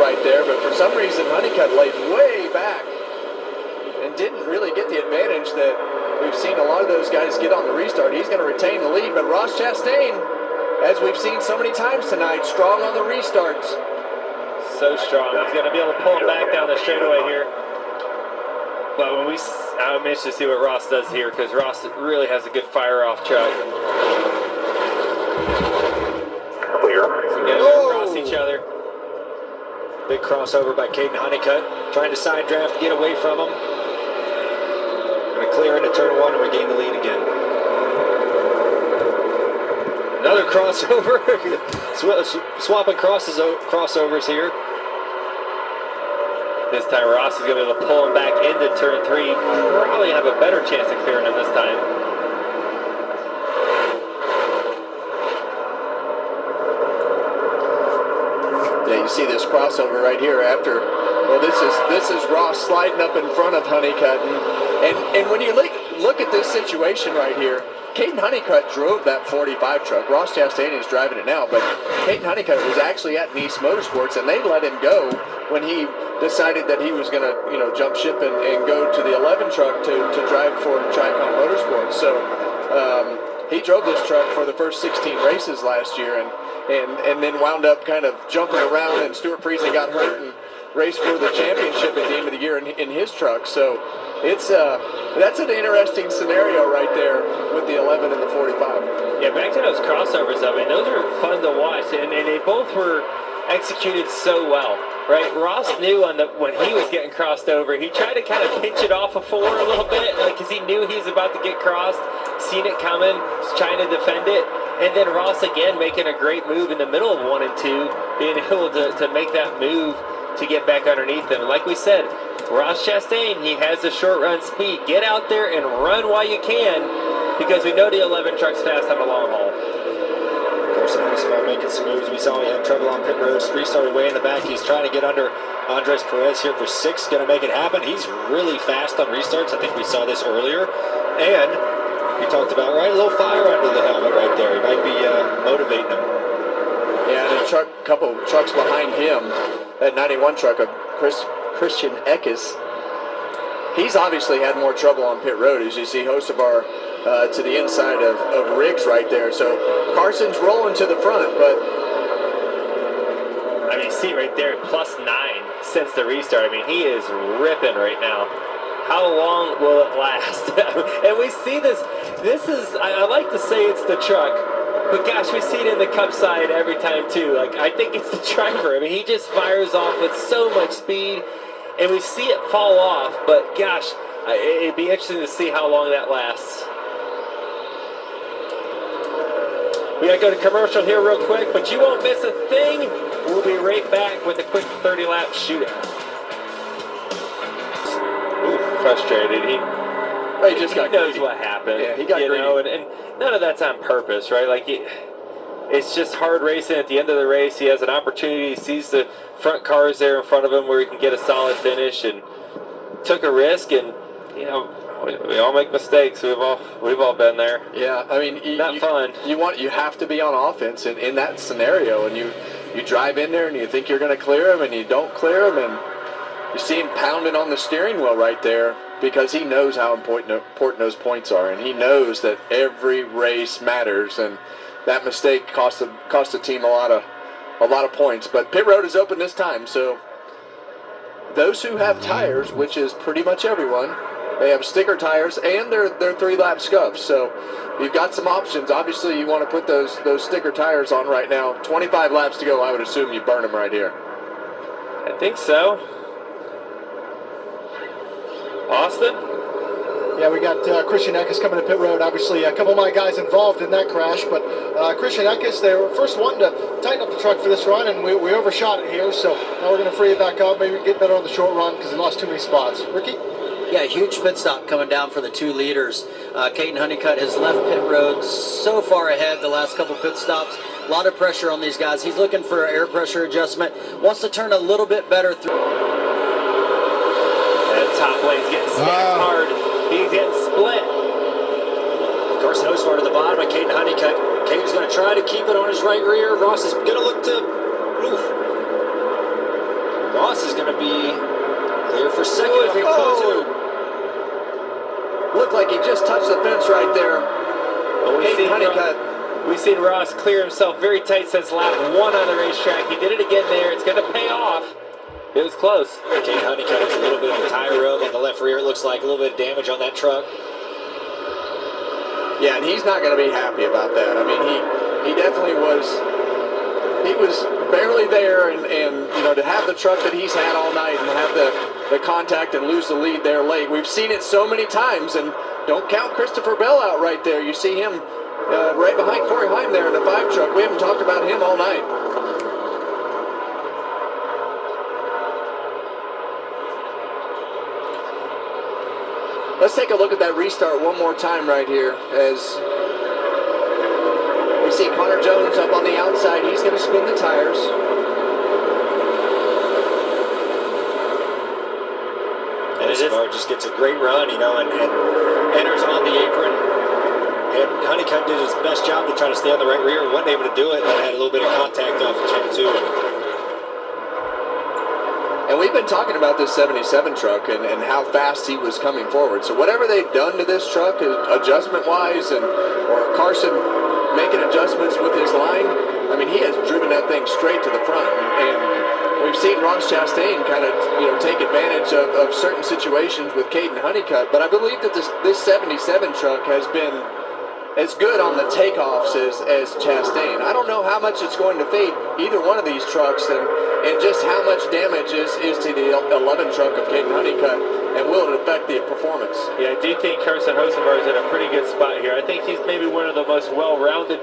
right there, but for some reason Honeycutt laid way back and didn't really get the advantage that we've seen a lot of those guys get on the restart. He's going to retain the lead, but Ross Chastain, as we've seen so many times tonight, strong on the restarts. So strong. He's going to be able to pull him back down the straightaway here. But when I'm interested to see what Ross does here, because Ross really has a good fire-off truck. Clear. So get across each other. Big crossover by Caden Honeycutt, trying to side draft, get away from him. Going to clear into turn one and regain the lead again. Another crossover. Swapping crossovers here. This time Ross is going to be able to pull him back into turn three. Probably have a better chance of clearing him this time. Yeah, you see this crossover right here after. Well, this is Ross sliding up in front of Honeycutt, and when you look at this situation right here, Caden Honeycutt drove that 45 truck. Ross Chastain is driving it now, but Caden Honeycutt was actually at Nice Motorsports, and they let him go when he decided that he was going to, jump ship and go to the 11 truck to drive for Tricom Motorsports. So he drove this truck for the first 16 races last year, and then wound up kind of jumping around, and Stuart Priestley got hurt and raced for the championship at the end of the year in his truck. So that's an interesting scenario right there with the 11 and the 45. Yeah, back to those crossovers, I mean, those are fun to watch, and they both were executed so well, right? Ross knew when he was getting crossed over, he tried to kind of pinch it off of four a little bit, because he knew he was about to get crossed, seen it coming, was trying to defend it, and then Ross again making a great move in the middle of 1 and 2, being able to make that move to get back underneath them. Like we said, Ross Chastain, he has the short run speed. Get out there and run while you can, because we know the 11 truck's fast on the long haul. Carson Nascar making some moves. We saw he had trouble on pit road. Restarted way in the back. He's trying to get under Andres Perez here for 6. Going to make it happen. He's really fast on restarts. I think we saw this earlier. And we talked about, right, a little fire under the helmet right there. He might be motivating him. Yeah, and a couple trucks behind him, that 91 truck of Christian Eckes, he's obviously had more trouble on pit road, as you see Hocevar to the inside of Riggs right there. So Carson's rolling to the front, but I mean, see right there, +9 since the restart. I mean, he is ripping right now. How long will it last? And we see this is, I like to say it's the truck, but gosh, we see it in the cup side every time too. Like, I think it's the driver. I mean, he just fires off with so much speed, and we see it fall off, but gosh, it'd be interesting to see how long that lasts. We gotta go to commercial here real quick, but you won't miss a thing. We'll be right back with a quick 30-lap shootout. Ooh, frustrated. He knows what happened. Yeah, he got greedy. And none of that's on purpose, right? Like, it's just hard racing. At the end of the race, he has an opportunity. He sees the front cars there in front of him where he can get a solid finish, and took a risk. And we all make mistakes. We've all been there. Yeah, I mean, not fun. You have to be on offense in that scenario, and you drive in there and you think you're going to clear him, and you don't clear him, and you see him pounding on the steering wheel right there, because he knows how important those points are, and he knows that every race matters, and that mistake cost the team a lot of points. But pit road is open this time, so those who have tires, which is pretty much everyone, they have sticker tires and they're 3-lap scuffs. So you've got some options. Obviously, you want to put those sticker tires on right now. 25 laps to go. I would assume you burn them right here. I think so. Austin? Yeah, we got Christian Eckes coming to pit road. Obviously, a couple of my guys involved in that crash, but Christian Eckes, they were the first one to tighten up the truck for this run, and we overshot it here, so now we're going to free it back up, maybe get better on the short run because we lost too many spots. Ricky? Yeah, huge pit stop coming down for the 2 leaders. Caden Honeycutt has left pit road so far ahead the last couple pit stops. A lot of pressure on these guys. He's looking for air pressure adjustment. Wants to turn a little bit better through. That top lane's getting stacked hard. He's getting split. Carson Hocevar to the bottom of Caden Honeycutt. Caden's going to try to keep it on his right rear. Ross is going to look to... Oof. going to be clear for second. Oh, is it closer? Looked like he just touched the fence right there. Well, Caden Honeycutt. We've seen Ross clear himself very tight since lap 1 on the racetrack. He did it again there. It's going to pay off. It was close. Caden Honeycutt has a little bit of a tire rub on the left rear. It looks like a little bit of damage on that truck. Yeah, and he's not going to be happy about that. I mean, he definitely was. He was barely there, and you know, to have the truck that he's had all night and have the contact and lose the lead there late. We've seen it so many times, and don't count Christopher Bell out right there. You see him right behind Corey Heim there in the 5 truck. We haven't talked about him all night. Let's take a look at that restart one more time right here as we see Connor Jones up on the outside. He's going to spin the tires. And this car just gets a great run, you know, and enters on the apron. And Honeycutt did his best job to try to stay on the right rear. Wasn't able to do it, but had a little bit of contact off of turn 2. And we've been talking about this 77 truck and how fast he was coming forward. So whatever they've done to this truck, adjustment-wise, or Carson making adjustments with his line, I mean, he has driven that thing straight to the front. And we've seen Ross Chastain kind of, you know, take advantage of certain situations with Caden Honeycutt. But I believe that this 77 truck has been as good on the takeoffs as Chastain. I don't know how much it's going to fade either one of these trucks, and just how much damage is to the 11 truck of Caden Honeycutt, and will it affect the performance? Yeah, I do think Carson Hocevar is in a pretty good spot here. I think he's maybe one of the most well-rounded